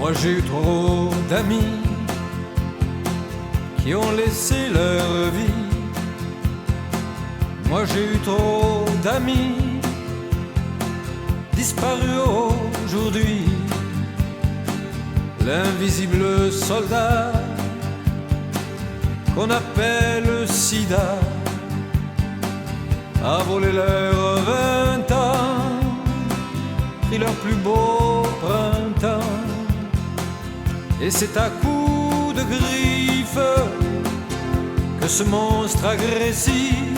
Moi j'ai eu trop d'amis qui ont laissé leur vie. Moi j'ai eu trop d'amis disparus aujourd'hui. L'invisible soldat qu'on appelle Sida a volé leurs 20 ans, pris leur plus beau printemps. Et c'est à coups de griffes que ce monstre agressif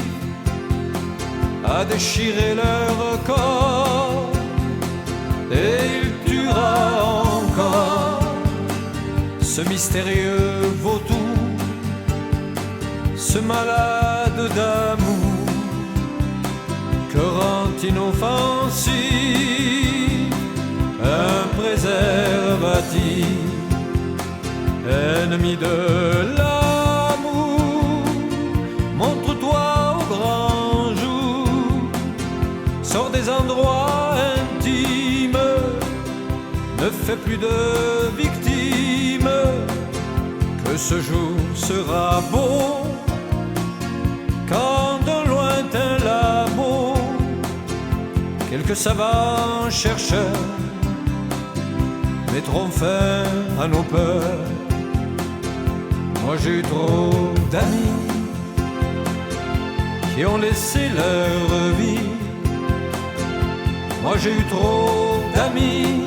a déchiré leur corps. Et il tuera encore ce mystérieux vautour, ce malade d'amour que rend inoffensif un préservatif. Ennemi de l'amour, montre-toi au grand jour, sors des endroits intimes, ne fais plus de victimes, que ce jour sera beau, quand d'un lointain labo, quelques savants chercheurs mettront fin à nos peurs. Moi j'ai eu trop d'amis qui ont laissé leur vie. Moi j'ai eu trop d'amis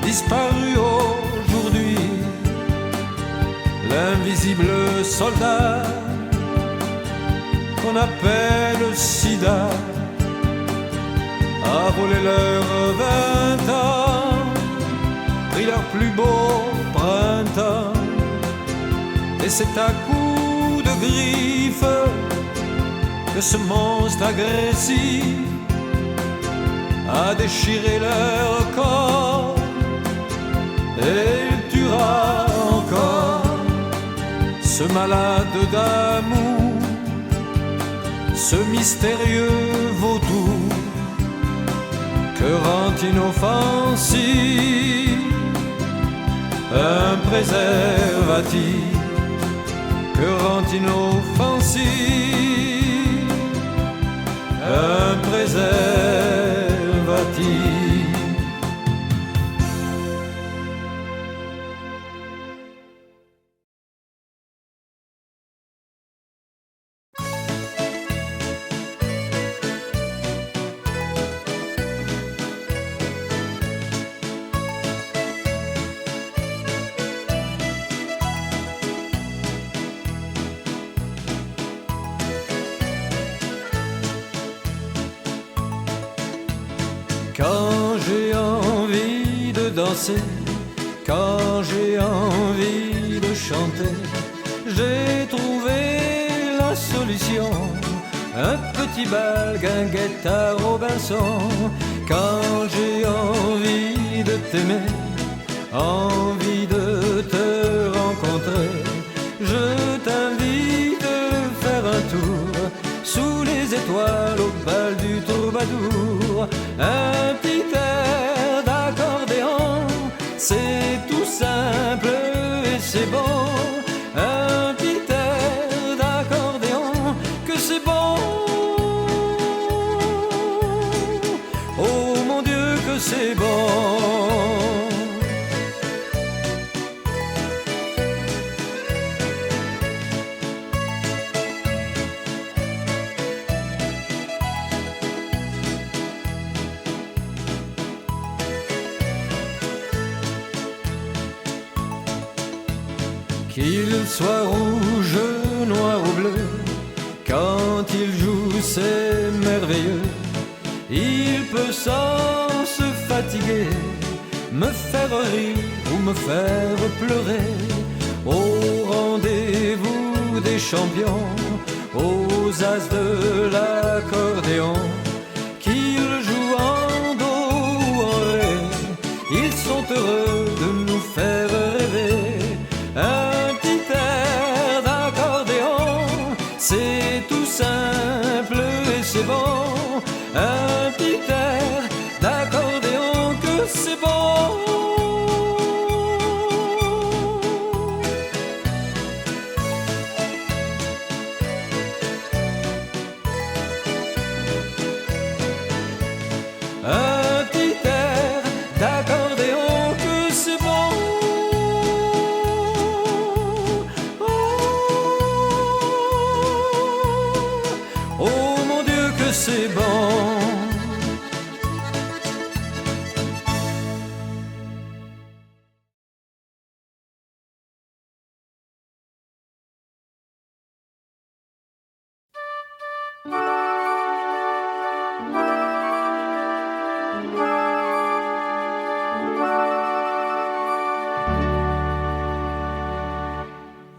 disparus aujourd'hui. L'invisible soldat qu'on appelle Sida a volé leurs 20 ans, pris leur plus beau printemps. Et c'est à coups de griffes que ce monstre agressif a déchiré leur corps. Et il tuera encore ce malade d'amour, ce mystérieux vautour que rend inoffensif un préservatif. Que rend inoffensif un préservatif. Quand j'ai envie de danser, quand j'ai envie de chanter, j'ai trouvé la solution. Un petit bal, guinguette à Robinson. Quand j'ai envie de t'aimer, envie de te rencontrer, je t'invite de faire un tour sous les étoiles au bal du troubadour. Un petit air d'accordéon, c'est tout simple et c'est bon. Un petit air d'accordéon, que c'est bon. Oh mon Dieu, que c'est bon. Qu'il soit rouge, noir ou bleu, quand il joue c'est merveilleux. Il peut sans se fatiguer me faire rire ou me faire pleurer. Au rendez-vous des champions, aux as de l'accordéon, qu'ils jouent en do ou en ré, ils sont heureux de nous faire rêver. Un petit air d'accordéon, c'est tout simple et c'est bon. Un petit air d'accordéon, que c'est bon. que c'est bon.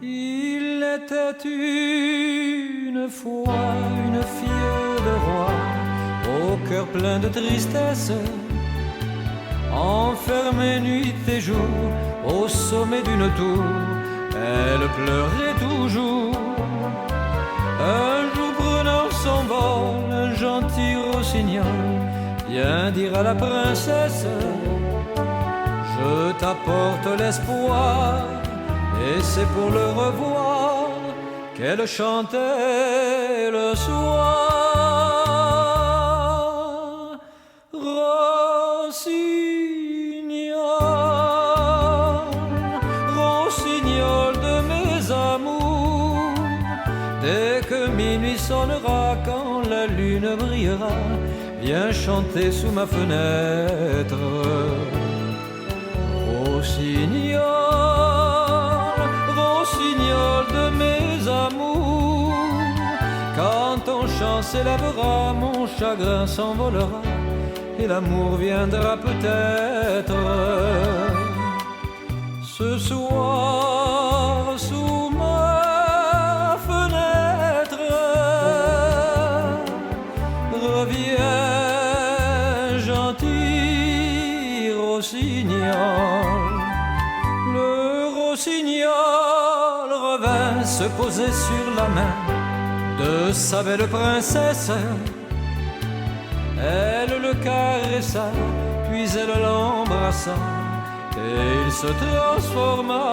Il était une fois une fille de roi, au cœur plein de tristesse, enfermée nuit et jour au sommet d'une tour. Elle pleurait toujours. Un jour prenant son vol, un gentil rossignol vient dire à la princesse: je t'apporte l'espoir. Et c'est pour le revoir qu'elle chantait le soir. Rossignol, rossignol de mes amours, dès que minuit sonnera, quand la lune brillera, viens chanter sous ma fenêtre. Rossignol, rossignol de mes amours, quand ton chant s'élèvera, mon chagrin s'envolera, et l'amour viendra peut-être. Ce soir, sous ma fenêtre, reviens gentil rossignol. Le rossignol revint se poser sur la main de sa belle princesse. Elle le caressa, puis elle l'embrassa, et il se transforma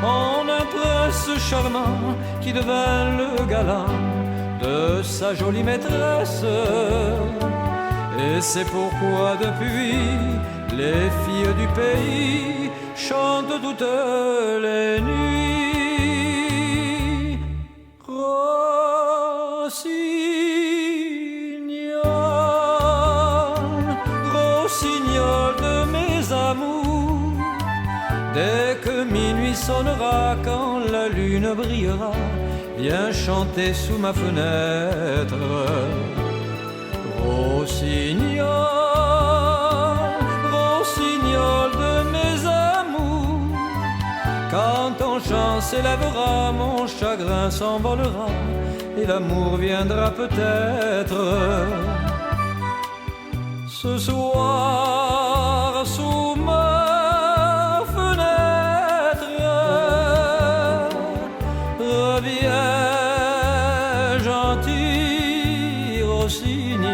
en un prince charmant qui devint le galant de sa jolie maîtresse. Et c'est pourquoi depuis les filles du pays chantent toutes les nuits. Rossignol, rossignol de mes amours, dès que minuit sonnera, quand la lune brillera, viens chanter sous ma fenêtre. Rossignol, rossignol de mes amours, quand ton chant s'élèvera, mon chagrin s'envolera, et l'amour viendra peut-être. Ce soir, sous ma fenêtre, reviens gentil rossignol.